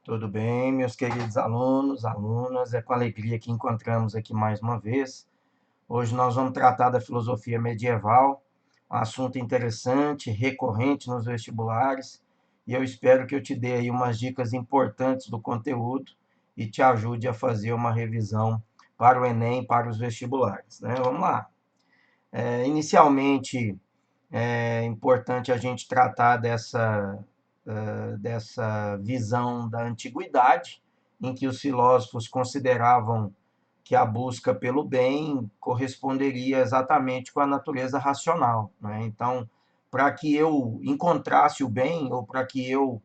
Tudo bem, meus queridos alunos, alunas? É com alegria que encontramos aqui mais uma vez. Hoje nós vamos tratar da filosofia medieval, um assunto interessante, recorrente nos vestibulares, e eu espero que eu te dê aí umas dicas importantes do conteúdo e te ajude a fazer uma revisão para o Enem, para os vestibulares, né? Vamos lá. Inicialmente, é importante a gente tratar dessa visão da antiguidade, em que os filósofos consideravam que a busca pelo bem corresponderia exatamente com a natureza racional, né? Então, para que eu encontrasse o bem, ou para que eu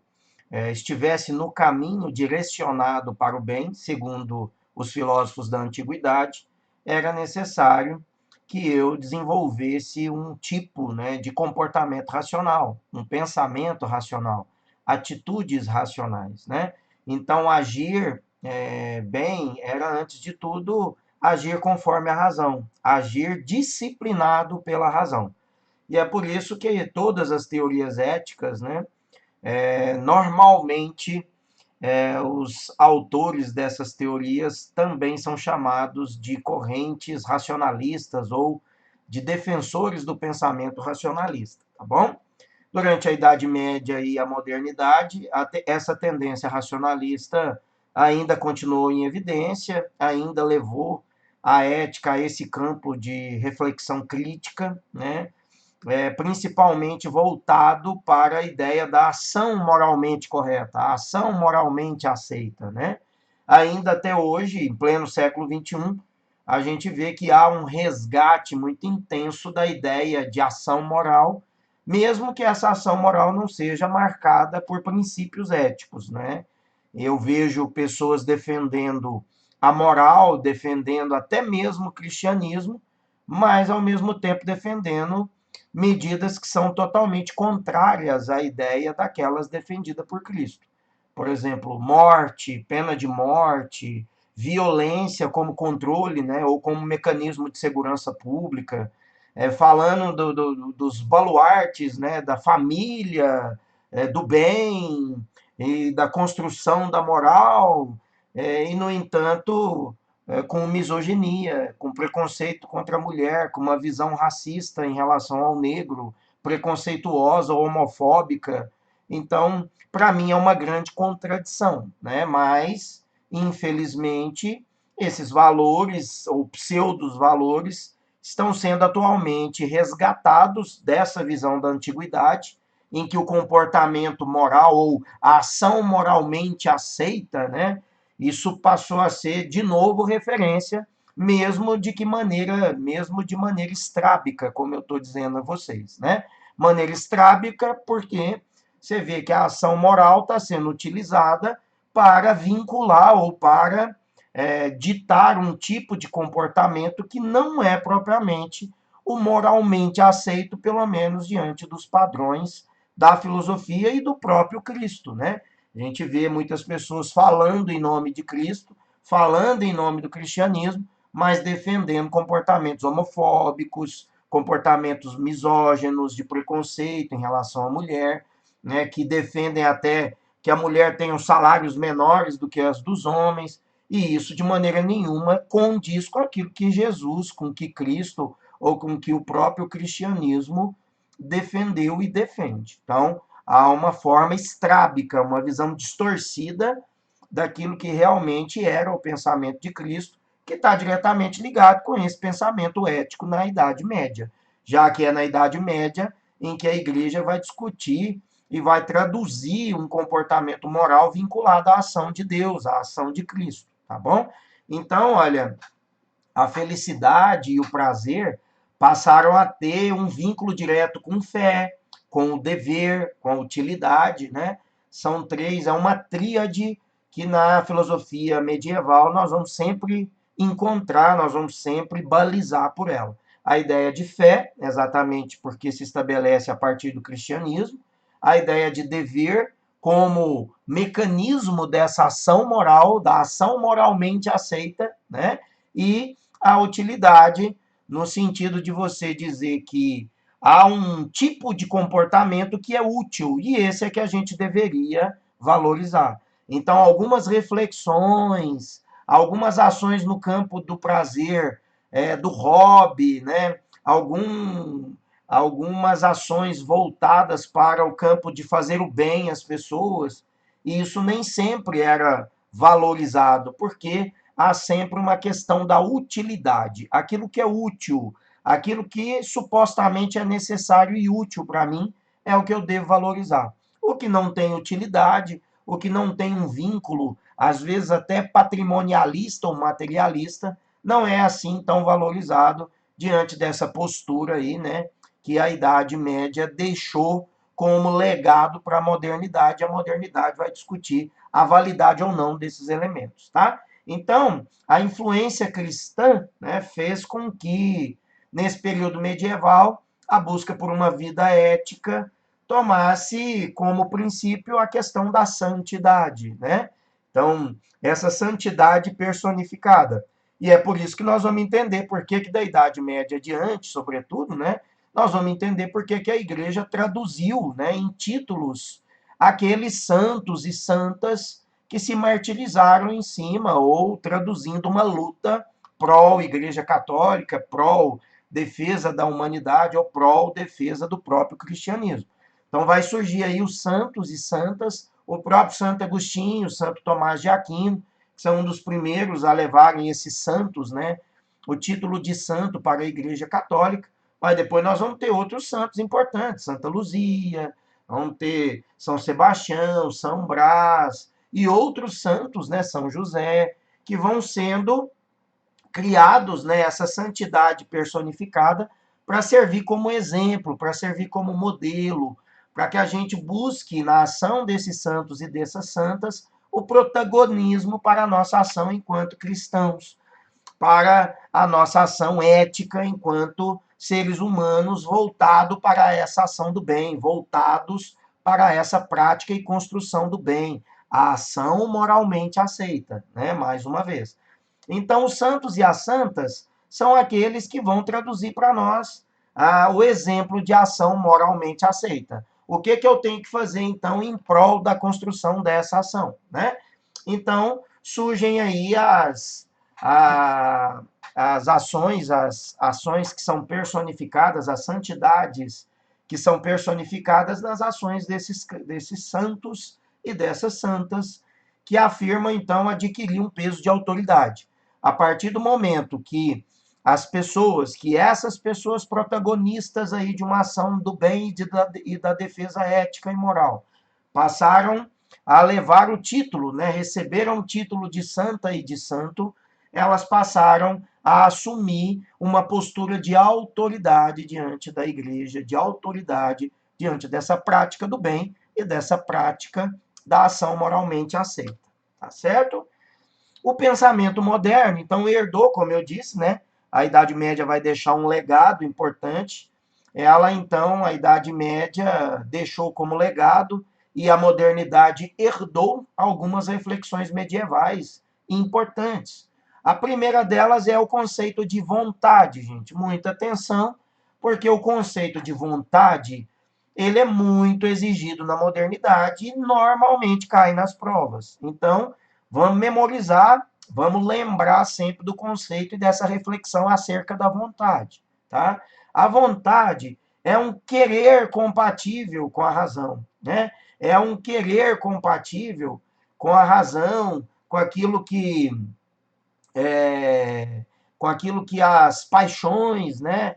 estivesse no caminho direcionado para o bem, segundo os filósofos da antiguidade, era necessário que eu desenvolvesse um tipo, né, de comportamento racional, um pensamento racional, atitudes racionais, né? Então, agir bem era, antes de tudo, agir conforme a razão, agir disciplinado pela razão. E é por isso que todas as teorias éticas, né, normalmente, os autores dessas teorias também são chamados de correntes racionalistas ou de defensores do pensamento racionalista, tá bom? Durante a Idade Média e a modernidade, essa tendência racionalista ainda continuou em evidência, ainda levou a ética a esse campo de reflexão crítica, né? Principalmente voltado para a ideia da ação moralmente correta, a ação moralmente aceita, né? Ainda até hoje, em pleno século XXI, a gente vê que há um resgate muito intenso da ideia de ação moral, mesmo que essa ação moral não seja marcada por princípios éticos, né? Eu vejo pessoas defendendo a moral, defendendo até mesmo o cristianismo, mas ao mesmo tempo defendendo medidas que são totalmente contrárias à ideia daquelas defendidas por Cristo. Por exemplo, morte, pena de morte, violência como controle, né, ou como mecanismo de segurança pública, falando dos baluartes, né, da família, do bem e da construção da moral, e, no entanto, com misoginia, com preconceito contra a mulher, com uma visão racista em relação ao negro, preconceituosa, homofóbica. Então, para mim é uma grande contradição, né? Mas, infelizmente, esses valores ou pseudos valores estão sendo atualmente resgatados dessa visão da antiguidade, em que o comportamento moral ou a ação moralmente aceita, né, isso passou a ser de novo referência, mesmo de maneira estrábica, como eu estou dizendo a vocês, né? Maneira estrábica porque você vê que a ação moral está sendo utilizada para vincular ou para ditar um tipo de comportamento que não é propriamente o moralmente aceito, pelo menos diante dos padrões da filosofia e do próprio Cristo, né? A gente vê muitas pessoas falando em nome de Cristo, falando em nome do cristianismo, mas defendendo comportamentos homofóbicos, comportamentos misóginos, de preconceito em relação à mulher, né, que defendem até que a mulher tenha os salários menores do que as dos homens, e isso de maneira nenhuma condiz com aquilo que Jesus, com que Cristo ou com que o próprio cristianismo defendeu e defende. Então, há uma forma estrábica, uma visão distorcida daquilo que realmente era o pensamento de Cristo, que está diretamente ligado com esse pensamento ético na Idade Média, já que é na Idade Média em que a igreja vai discutir e vai traduzir um comportamento moral vinculado à ação de Deus, à ação de Cristo, tá bom? Então, olha, a felicidade e o prazer passaram a ter um vínculo direto com fé, com o dever, com a utilidade, né? São três, é uma tríade que na filosofia medieval nós vamos sempre encontrar, nós vamos sempre balizar por ela. A ideia de fé, exatamente porque se estabelece a partir do cristianismo, a ideia de dever como mecanismo dessa ação moral, da ação moralmente aceita, né? E a utilidade no sentido de você dizer que há um tipo de comportamento que é útil, e esse é que a gente deveria valorizar. Então, algumas reflexões, algumas ações no campo do prazer, do hobby, né? Algumas ações voltadas para o campo de fazer o bem às pessoas, e isso nem sempre era valorizado, porque há sempre uma questão da utilidade, aquilo que é útil, aquilo que supostamente é necessário e útil para mim, é o que eu devo valorizar. O que não tem utilidade, o que não tem um vínculo, às vezes até patrimonialista ou materialista, não é assim tão valorizado diante dessa postura aí, né, que a Idade Média deixou como legado para a modernidade. A modernidade vai discutir a validade ou não desses elementos, tá? Então, a influência cristã, né, fez com que, nesse período medieval, a busca por uma vida ética tomasse como princípio a questão da santidade, né? Então, essa santidade personificada. E é por isso que nós vamos entender por que da Idade Média adiante, sobretudo, né? Nós vamos entender por que a igreja traduziu, né, em títulos aqueles santos e santas que se martirizaram em cima, ou traduzindo uma luta pró-igreja católica, pró-defesa da humanidade, ou pró-defesa do próprio cristianismo. Então vai surgir aí os santos e santas, o próprio Santo Agostinho, o Santo Tomás de Aquino, que são um dos primeiros a levarem esses santos, né, o título de santo para a Igreja Católica, mas depois nós vamos ter outros santos importantes, Santa Luzia, vamos ter São Sebastião, São Brás e outros santos, né, São José, que vão sendo criados, né, essa santidade personificada para servir como exemplo, para servir como modelo, para que a gente busque na ação desses santos e dessas santas o protagonismo para a nossa ação enquanto cristãos, para a nossa ação ética enquanto seres humanos voltado para essa ação do bem, voltados para essa prática e construção do bem, a ação moralmente aceita, né? Mais uma vez. Então, os santos e as santas são aqueles que vão traduzir para nós o exemplo de ação moralmente aceita. O que eu tenho que fazer, então, em prol da construção dessa ação, né? Então, surgem aí as ações que são personificadas, as santidades que são personificadas nas ações desses santos e dessas santas, que afirmam, então, adquirir um peso de autoridade. A partir do momento que essas pessoas protagonistas aí de uma ação do bem e da defesa ética e moral, passaram a levar o título, né, receberam o título de santa e de santo, elas passaram a assumir uma postura de autoridade diante da igreja, de autoridade diante dessa prática do bem e dessa prática da ação moralmente aceita, tá certo? O pensamento moderno, então, herdou, como eu disse, né? A Idade Média vai deixar um legado importante. Ela, então, a Idade Média deixou como legado e a modernidade herdou algumas reflexões medievais importantes. A primeira delas é o conceito de vontade, gente. Muita atenção, porque o conceito de vontade, ele é muito exigido na modernidade e normalmente cai nas provas. Então, vamos memorizar, vamos lembrar sempre do conceito e dessa reflexão acerca da vontade, tá? A vontade é um querer compatível com a razão, né? É um querer compatível com a razão, com aquilo que é, com aquilo que as paixões, né,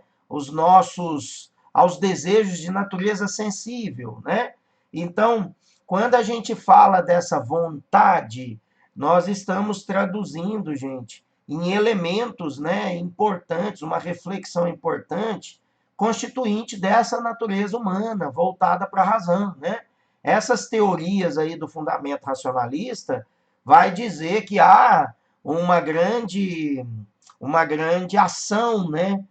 aos desejos de natureza sensível, né? Então, quando a gente fala dessa vontade, nós estamos traduzindo, gente, em elementos, né, importantes, uma reflexão importante, constituinte dessa natureza humana, voltada para a razão, né? Essas teorias aí do fundamento racionalista vai dizer que há uma grande, uma grande ação, né,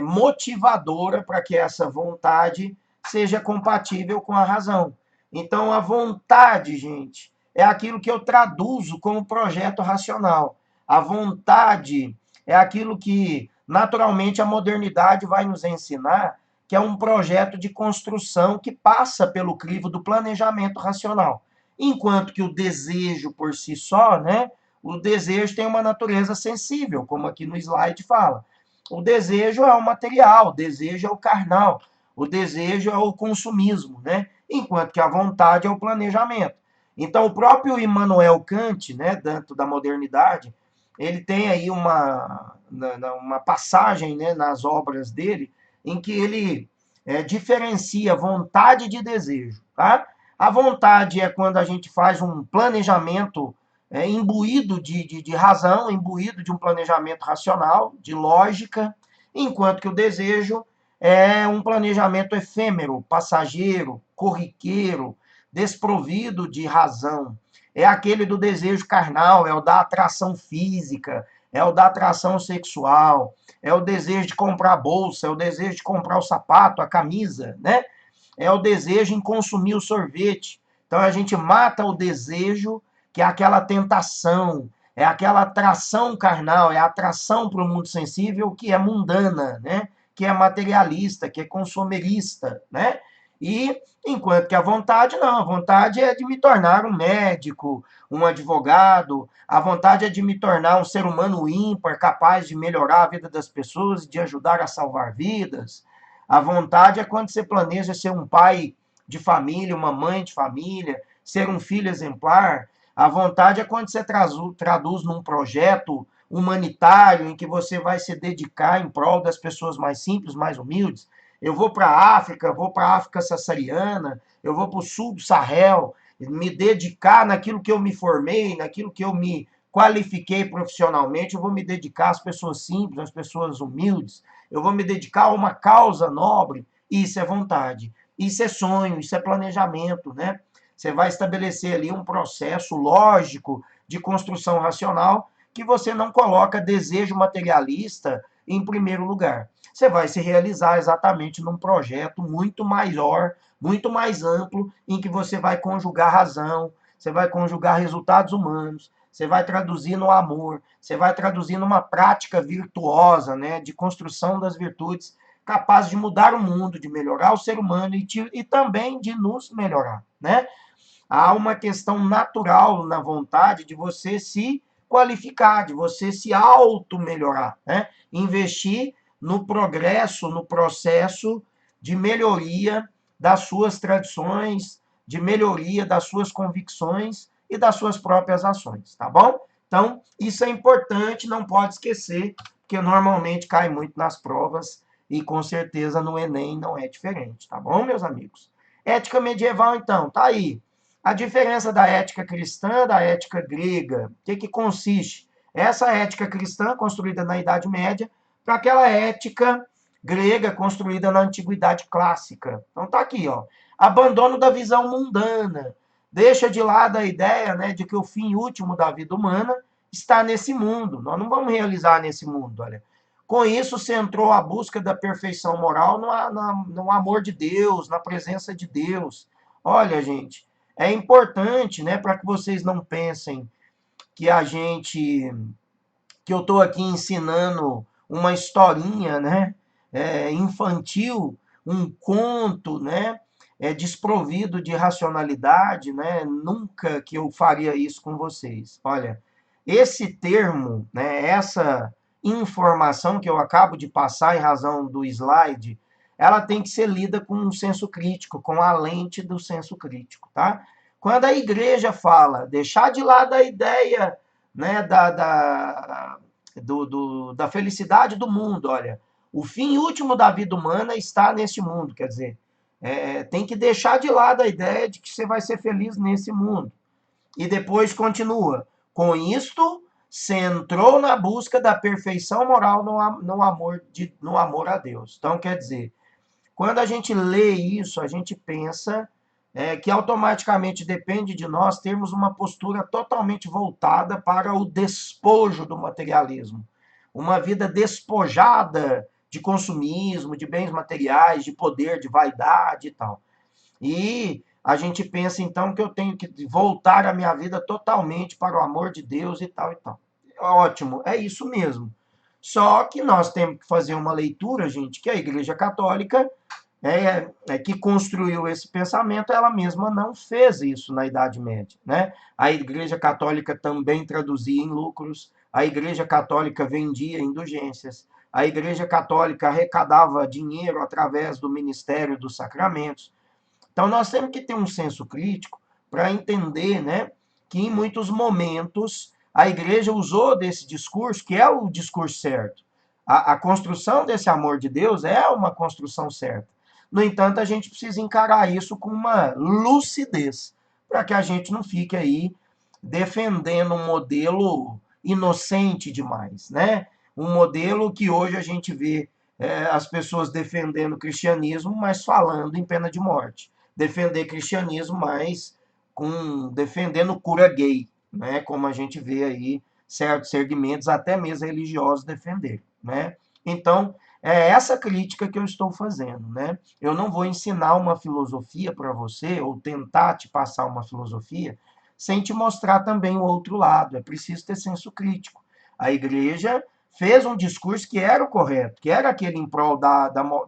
motivadora para que essa vontade seja compatível com a razão. Então, a vontade, gente, é aquilo que eu traduzo como projeto racional. A vontade é aquilo que, naturalmente, a modernidade vai nos ensinar, que é um projeto de construção que passa pelo crivo do planejamento racional. Enquanto que o desejo por si só, né? O desejo tem uma natureza sensível, como aqui no slide fala. O desejo é o material, o desejo é o carnal, o desejo é o consumismo, né? Enquanto que a vontade é o planejamento. Então, o próprio Immanuel Kant, né, dentro da modernidade, ele tem aí uma passagem, né, nas obras dele, em que ele diferencia vontade de desejo, tá? A vontade é quando a gente faz um planejamento imbuído de razão, imbuído de um planejamento racional, de lógica, enquanto que o desejo é um planejamento efêmero, passageiro, corriqueiro, desprovido de razão. É aquele do desejo carnal, é o da atração física, é o da atração sexual, é o desejo de comprar a bolsa, é o desejo de comprar o sapato, a camisa, né? É o desejo em consumir o sorvete. Então a gente mata o desejo, que é aquela tentação, é aquela atração carnal, é a atração para o mundo sensível que é mundana, né? Que é materialista, que é consumerista, né? E enquanto que a vontade não, a vontade é de me tornar um médico, um advogado, a vontade é de me tornar um ser humano ímpar, capaz de melhorar a vida das pessoas, de ajudar a salvar vidas. A vontade é quando você planeja ser um pai de família, uma mãe de família, ser um filho exemplar. A vontade é quando você traduz num projeto humanitário em que você vai se dedicar em prol das pessoas mais simples, mais humildes. Eu vou para a África, vou para a África sassariana, eu vou para o sul do Sahel, me dedicar naquilo que eu me formei, naquilo que eu me qualifiquei profissionalmente, eu vou me dedicar às pessoas simples, às pessoas humildes, eu vou me dedicar a uma causa nobre. Isso é vontade, isso é sonho, isso é planejamento, né? Você vai estabelecer ali um processo lógico de construção racional que você não coloca desejo materialista em primeiro lugar. Você vai se realizar exatamente num projeto muito maior, muito mais amplo, em que você vai conjugar razão, você vai conjugar resultados humanos, você vai traduzir no amor, você vai traduzir numa prática virtuosa, né, de construção das virtudes, capaz de mudar o mundo, de melhorar o ser humano e também de nos melhorar, né? Há uma questão natural na vontade de você se qualificar, de você se auto-melhorar, né? Investir no progresso, no processo de melhoria das suas tradições, de melhoria das suas convicções e das suas próprias ações, tá bom? Então, isso é importante, não pode esquecer, porque normalmente cai muito nas provas e com certeza no Enem não é diferente, tá bom, meus amigos? Ética medieval, então, tá aí. A diferença da ética cristã da ética grega, o que consiste? Essa ética cristã, construída na Idade Média, para aquela ética grega construída na Antiguidade Clássica. Então tá aqui, ó. Abandono da visão mundana. Deixa de lado a ideia, né, de que o fim último da vida humana está nesse mundo. Nós não vamos realizar nesse mundo, olha. Com isso, centrou a busca da perfeição moral no amor de Deus, na presença de Deus. Olha, gente, é importante, né, para que vocês não pensem que que eu estou aqui ensinando uma historinha, né, infantil, um conto, né, desprovido de racionalidade, né, nunca que eu faria isso com vocês. Olha, esse termo, né, essa informação que eu acabo de passar em razão do slide, ela tem que ser lida com um senso crítico, com a lente do senso crítico, tá? Quando a igreja fala, deixar de lado a ideia, né, da felicidade do mundo, olha, o fim último da vida humana está nesse mundo, quer dizer, tem que deixar de lado a ideia de que você vai ser feliz nesse mundo. E depois continua, com isto, se entrou na busca da perfeição moral no amor a Deus. Então, quer dizer, quando a gente lê isso, a gente pensa que automaticamente depende de nós termos uma postura totalmente voltada para o despojo do materialismo. Uma vida despojada de consumismo, de bens materiais, de poder, de vaidade e tal. E a gente pensa então que eu tenho que voltar a minha vida totalmente para o amor de Deus e tal e tal. Ótimo, é isso mesmo. Só que nós temos que fazer uma leitura, gente, que a Igreja Católica que construiu esse pensamento, ela mesma não fez isso na Idade Média, né? A Igreja Católica também traduzia em lucros, a Igreja Católica vendia indulgências, a Igreja Católica arrecadava dinheiro através do ministério dos sacramentos. Então, nós temos que ter um senso crítico para entender, né, que em muitos momentos a igreja usou desse discurso, que é o discurso certo. A construção desse amor de Deus é uma construção certa. No entanto, a gente precisa encarar isso com uma lucidez, para que a gente não fique aí defendendo um modelo inocente demais, né? Um modelo que hoje a gente vê as pessoas defendendo o cristianismo, mas falando em pena de morte. Defender cristianismo, mas defendendo cura gay, né? Como a gente vê aí certos segmentos, até mesmo religiosos, defender, né? Então, é essa crítica que eu estou fazendo, né? Eu não vou ensinar uma filosofia para você, ou tentar te passar uma filosofia, sem te mostrar também o outro lado. É preciso ter senso crítico. A igreja fez um discurso que era o correto, que era aquele em prol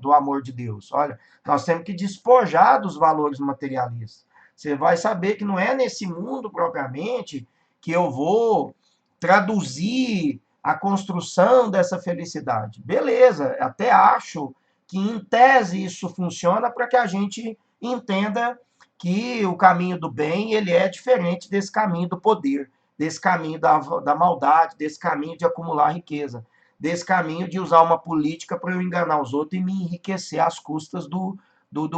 do amor de Deus. Olha, nós temos que despojar dos valores materialistas. Você vai saber que não é nesse mundo propriamente que eu vou traduzir a construção dessa felicidade. Beleza, até acho que em tese isso funciona para que a gente entenda que o caminho do bem ele é diferente desse caminho do poder, desse caminho da maldade, desse caminho de acumular riqueza, desse caminho de usar uma política para eu enganar os outros e me enriquecer às custas do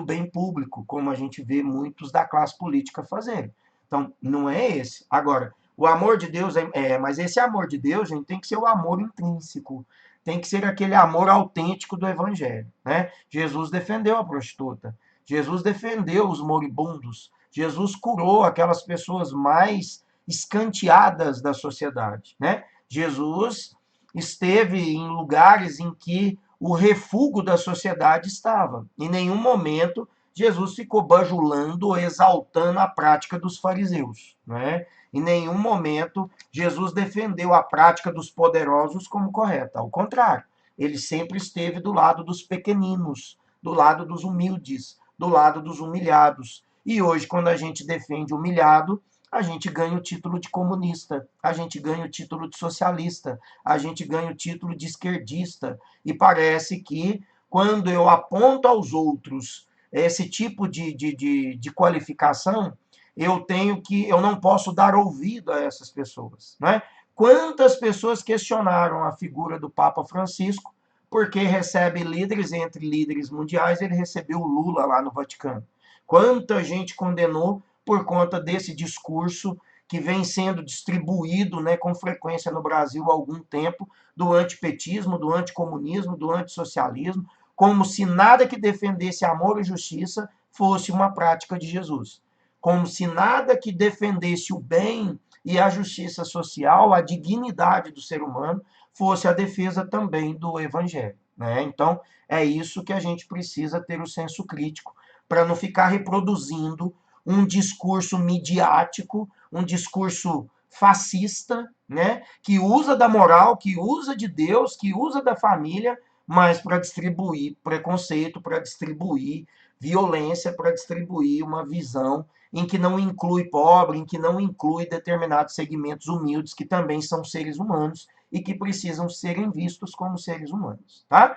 bem público, como a gente vê muitos da classe política fazerem. Então, não é esse. Agora, o amor de Deus mas esse amor de Deus, gente, tem que ser o amor intrínseco, tem que ser aquele amor autêntico do evangelho, né? Jesus defendeu a prostituta, Jesus defendeu os moribundos, Jesus curou aquelas pessoas mais escanteadas da sociedade, né? Jesus esteve em lugares em que o refúgio da sociedade estava. Em nenhum momento Jesus ficou bajulando ou exaltando a prática dos fariseus, né? Em nenhum momento Jesus defendeu a prática dos poderosos como correta. Ao contrário, ele sempre esteve do lado dos pequeninos, do lado dos humildes, do lado dos humilhados. E hoje, quando a gente defende o humilhado, a gente ganha o título de comunista, a gente ganha o título de socialista, a gente ganha o título de esquerdista. E parece que, quando eu aponto aos outros esse tipo de qualificação, eu não posso dar ouvido a essas pessoas, né? Quantas pessoas questionaram a figura do Papa Francisco, porque recebe líderes, entre líderes mundiais, ele recebeu o Lula lá no Vaticano. Quanta gente condenou por conta desse discurso que vem sendo distribuído, né, com frequência no Brasil há algum tempo, do antipetismo, do anticomunismo, do antissocialismo, como se nada que defendesse amor e justiça fosse uma prática de Jesus. Como se nada que defendesse o bem e a justiça social, a dignidade do ser humano, fosse a defesa também do evangelho, né? Então, é isso que a gente precisa ter o senso crítico para não ficar reproduzindo um discurso midiático, um discurso fascista, né, que usa da moral, que usa de Deus, que usa da família, mas para distribuir preconceito, para distribuir violência, para distribuir uma visão em que não inclui pobre, em que não inclui determinados segmentos humildes que também são seres humanos e que precisam serem vistos como seres humanos, tá?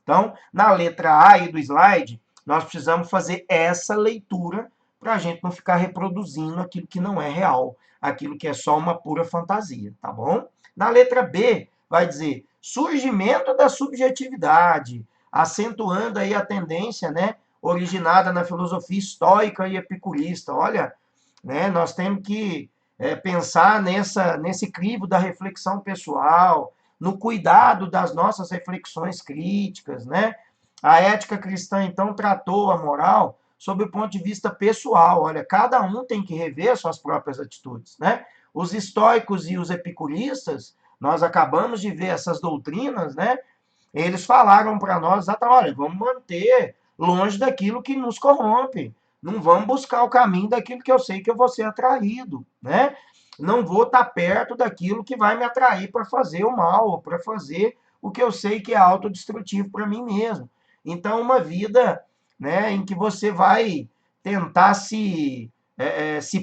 Então, na letra A aí do slide, nós precisamos fazer essa leitura para a gente não ficar reproduzindo aquilo que não é real, aquilo que é só uma pura fantasia, tá bom? Na letra B, vai dizer surgimento da subjetividade, acentuando aí a tendência, né, originada na filosofia estoica e epicurista. Olha, né, nós temos que pensar nesse crivo da reflexão pessoal, no cuidado das nossas reflexões críticas, né? A ética cristã, então, tratou a moral sob o ponto de vista pessoal. Olha, cada um tem que rever suas próprias atitudes, né? Os estoicos e os epicuristas, nós acabamos de ver essas doutrinas, né? Eles falaram para nós, olha, vamos manter longe daquilo que nos corrompe. Não vamos buscar o caminho daquilo que eu sei que eu vou ser atraído, né? Não vou estar perto daquilo que vai me atrair para fazer o mal, ou para fazer o que eu sei que é autodestrutivo para mim mesmo. Então, uma vida né, em que você vai tentar se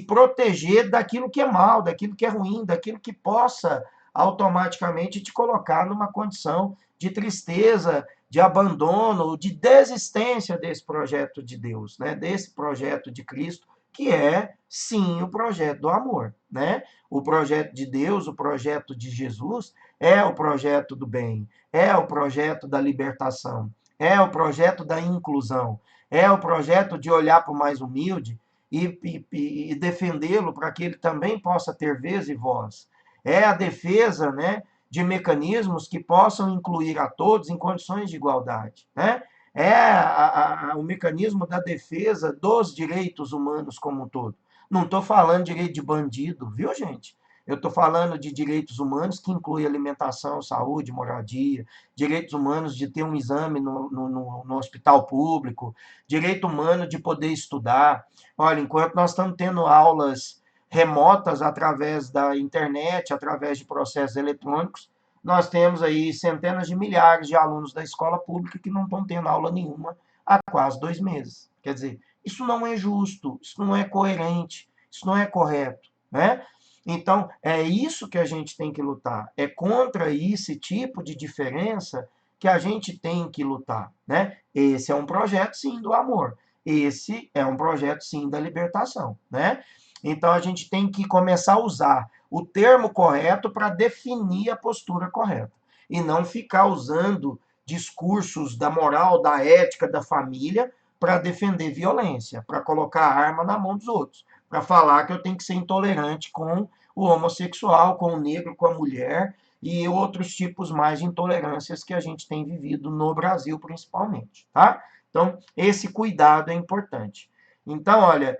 proteger daquilo que é mal, daquilo que é ruim, daquilo que possa automaticamente te colocar numa condição de tristeza, de abandono, de desistência desse projeto de Deus, né? Desse projeto de Cristo, que é, sim, o projeto do amor, né? O projeto de Deus, o projeto de Jesus, é o projeto do bem, é o projeto da libertação, é o projeto da inclusão, é o projeto de olhar para o mais humilde e defendê-lo para que ele também possa ter vez e voz. É a defesa, né, de mecanismos que possam incluir a todos em condições de igualdade, né? É o mecanismo da defesa dos direitos humanos como um todo. Não estou falando de direito de bandido, viu, gente? Eu estou falando de direitos humanos que inclui alimentação, saúde, moradia, direitos humanos de ter um exame no hospital público, direito humano de poder estudar. Olha, enquanto nós estamos tendo aulas remotas através da internet, através de processos eletrônicos, nós temos aí centenas de milhares de alunos da escola pública que não estão tendo aula nenhuma há quase 2 meses. Quer dizer, isso não é justo, isso não é coerente, isso não é correto, né? Então, é isso que a gente tem que lutar, é contra esse tipo de diferença que a gente tem que lutar, né? Esse é um projeto, sim, do amor. Esse é um projeto, sim, da libertação, né? Então, a gente tem que começar a usar o termo correto para definir a postura correta. E não ficar usando discursos da moral, da ética, da família para defender violência, para colocar a arma na mão dos outros, para falar que eu tenho que ser intolerante com o homossexual, com o negro, com a mulher e outros tipos mais de intolerâncias que a gente tem vivido no Brasil, principalmente, tá? Então, esse cuidado é importante. Então, olha,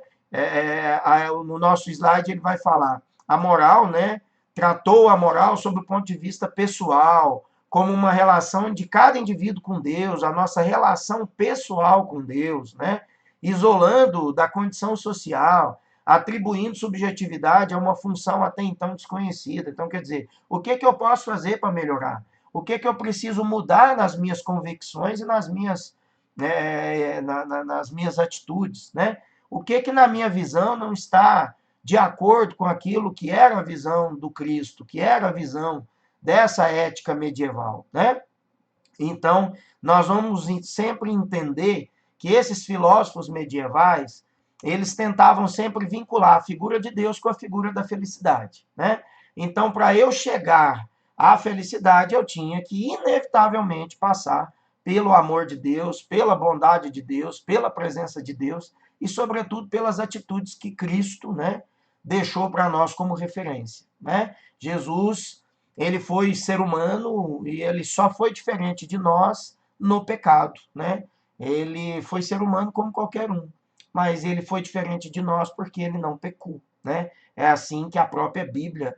no nosso slide ele vai falar a moral, né? Tratou a moral sob o ponto de vista pessoal, como uma relação de cada indivíduo com Deus, a nossa relação pessoal com Deus, né? Isolando da condição social, atribuindo subjetividade a uma função até então desconhecida. Então, quer dizer, o que eu posso fazer para melhorar? O que eu preciso mudar nas minhas convicções e nas minhas atitudes, né? O que na minha visão não está de acordo com aquilo que era a visão do Cristo, que era a visão dessa ética medieval, né? Então, nós vamos sempre entender que esses filósofos medievais, eles tentavam sempre vincular a figura de Deus com a figura da felicidade, né? Então, para eu chegar à felicidade, eu tinha que inevitavelmente passar pelo amor de Deus, pela bondade de Deus, pela presença de Deus e, sobretudo, pelas atitudes que Cristo, né, deixou para nós como referência, né? Jesus, ele foi ser humano e ele só foi diferente de nós no pecado, né? Ele foi ser humano como qualquer um, mas ele foi diferente de nós porque ele não pecou, né? É assim que a própria Bíblia,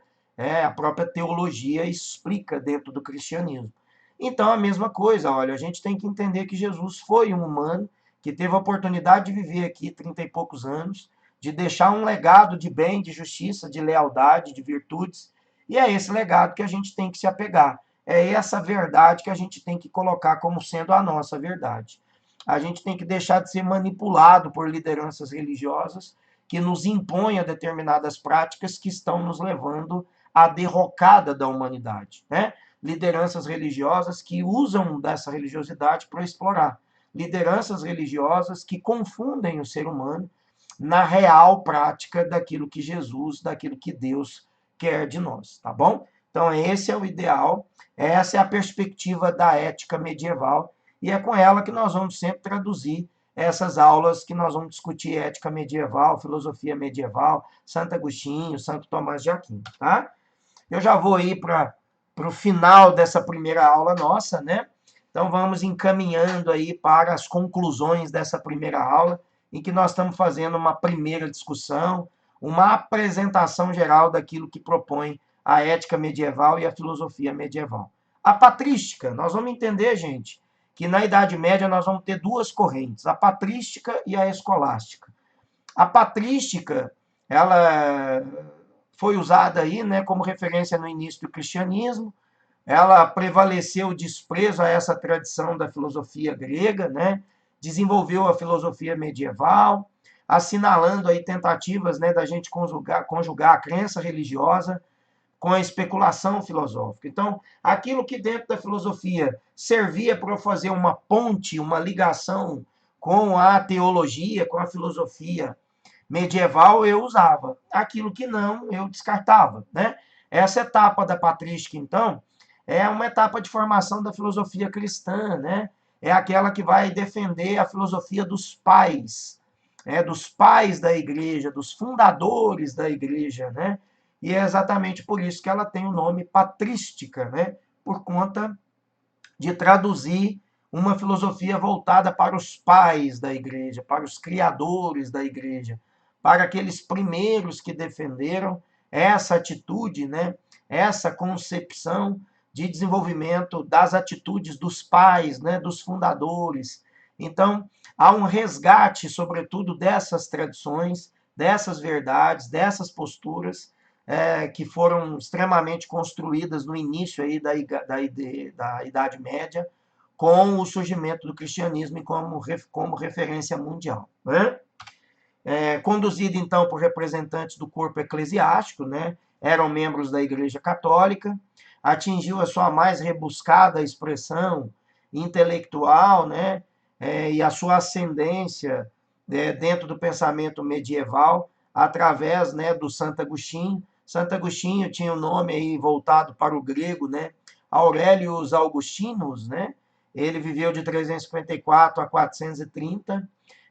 a própria teologia explica dentro do cristianismo. Então, a mesma coisa, olha, a gente tem que entender que Jesus foi um humano que teve a oportunidade de viver aqui 30 e poucos anos, de deixar um legado de bem, de justiça, de lealdade, de virtudes, e é esse legado que a gente tem que se apegar. É essa verdade que a gente tem que colocar como sendo a nossa verdade. A gente tem que deixar de ser manipulado por lideranças religiosas que nos impõem a determinadas práticas que estão nos levando à derrocada da humanidade, né? Lideranças religiosas que usam dessa religiosidade para explorar. Lideranças religiosas que confundem o ser humano na real prática daquilo que Jesus, daquilo que Deus quer de nós, tá bom? Então, esse é o ideal, essa é a perspectiva da ética medieval, e é com ela que nós vamos sempre traduzir essas aulas que nós vamos discutir ética medieval, filosofia medieval, Santo Agostinho, Santo Tomás de Aquino, tá? Eu já vou ir para o final dessa primeira aula nossa, né? Então vamos encaminhando aí para as conclusões dessa primeira aula, em que nós estamos fazendo uma primeira discussão, uma apresentação geral daquilo que propõe a ética medieval e a filosofia medieval. A patrística, nós vamos entender, gente, que na Idade Média nós vamos ter duas correntes, a patrística e a escolástica. A patrística, ela foi usada aí, né, como referência no início do cristianismo. Ela prevaleceu o desprezo a essa tradição da filosofia grega, né, desenvolveu a filosofia medieval, assinalando aí tentativas, né, da gente conjugar a crença religiosa com a especulação filosófica. Então, aquilo que dentro da filosofia servia para fazer uma ponte, uma ligação com a teologia, com a filosofia medieval, eu usava. Aquilo que não, eu descartava, né? Essa etapa da patrística, então, é uma etapa de formação da filosofia cristã, né? É aquela que vai defender a filosofia dos pais da igreja, dos fundadores da igreja, né? E é exatamente por isso que ela tem o nome patrística, né? Por conta de traduzir uma filosofia voltada para os pais da igreja, para os criadores da igreja, para aqueles primeiros que defenderam essa atitude, né? Essa concepção de desenvolvimento das atitudes dos pais, né? Dos fundadores. Então, há um resgate, sobretudo, dessas tradições, dessas verdades, dessas posturas, que foram extremamente construídas no início aí da Idade Média, com o surgimento do cristianismo como referência mundial. Né? Conduzido, então, por representantes do corpo eclesiástico, né? Eram membros da Igreja Católica, atingiu a sua mais rebuscada expressão intelectual, né? E a sua ascendência, dentro do pensamento medieval, através, né, do Santo Agostinho. Santo Agostinho tinha o um nome aí voltado para o grego, né? Aurelius Augustinus, né? Ele viveu de 354 a 430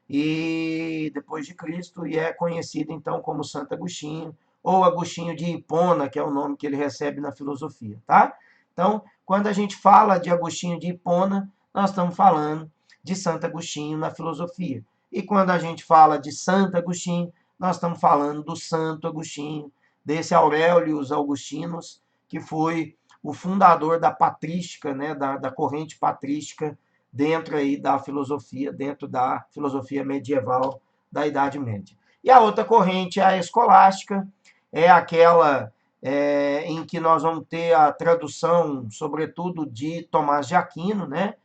e depois de Cristo, e é conhecido então como Santo Agostinho, ou Agostinho de Hipona, que é o nome que ele recebe na filosofia, tá? Então, quando a gente fala de Agostinho de Hipona, nós estamos falando de Santo Agostinho na filosofia. E quando a gente fala de Santo Agostinho, nós estamos falando do Santo Agostinho, desse Aurelius Augustinus, que foi o fundador da patrística, né, da corrente patrística, dentro aí da filosofia, dentro da filosofia medieval da Idade Média. E a outra corrente, a escolástica, é aquela em que nós vamos ter a tradução, sobretudo, de Tomás de Aquino, né?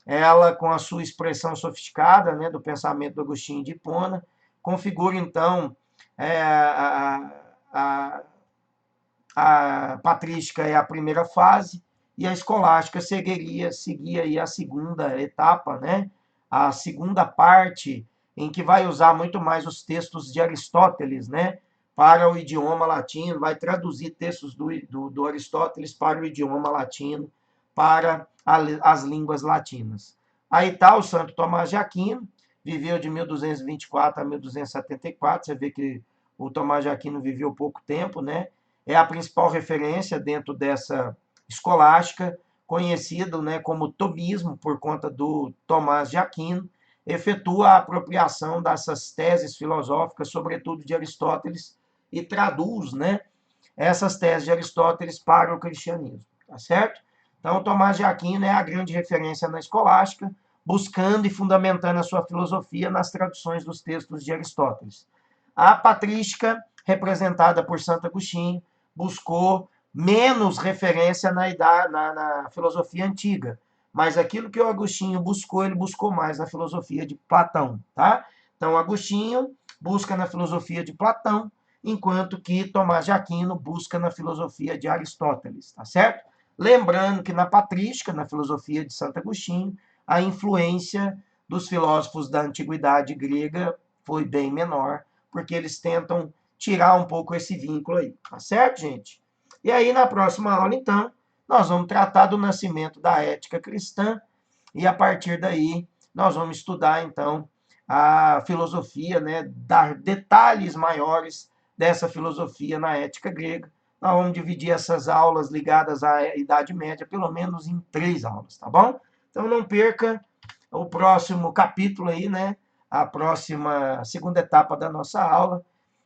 Ela, com a sua expressão sofisticada, né, do pensamento do Agostinho de Hipona, configura, então, a, a patrística é a primeira fase, e a escolástica seguia aí a segunda etapa, né? A segunda parte, em que vai usar muito mais os textos de Aristóteles, né? Para o idioma latino, vai traduzir textos do Aristóteles para o idioma latino, para as línguas latinas. Aí está o Santo Tomás de Aquino, viveu de 1224 a 1274, você vê que o Tomás de Aquino viveu pouco tempo, né? É a principal referência dentro dessa escolástica, conhecido, né, como tomismo, por conta do Tomás de Aquino, efetua a apropriação dessas teses filosóficas, sobretudo de Aristóteles, e traduz, né, essas teses de Aristóteles para o cristianismo, tá certo? Então, Tomás de Aquino é a grande referência na escolástica, buscando e fundamentando a sua filosofia nas traduções dos textos de Aristóteles. A patrística, representada por Santo Agostinho, buscou menos referência na filosofia antiga. Mas aquilo que o Agostinho buscou, ele buscou mais na filosofia de Platão, tá? Então, Agostinho busca na filosofia de Platão, enquanto que Tomás de Aquino busca na filosofia de Aristóteles, tá certo? Lembrando que na patrística, na filosofia de Santo Agostinho, a influência dos filósofos da antiguidade grega foi bem menor, porque eles tentam tirar um pouco esse vínculo aí, tá certo, gente? E aí, na próxima aula, então, nós vamos tratar do nascimento da ética cristã, e a partir daí, nós vamos estudar, então, a filosofia, né, dar detalhes maiores dessa filosofia na ética grega. Nós vamos dividir essas aulas ligadas à Idade Média, pelo menos em 3 aulas, tá bom? Então, não perca o próximo capítulo aí, né? A próxima segunda etapa da nossa aula.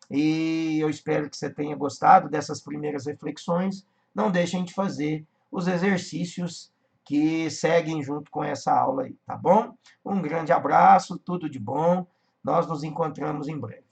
E eu espero que você tenha gostado dessas primeiras reflexões. Não deixem de fazer os exercícios que seguem junto com essa aula aí, tá bom? Um grande abraço, tudo de bom. Nós nos encontramos em breve.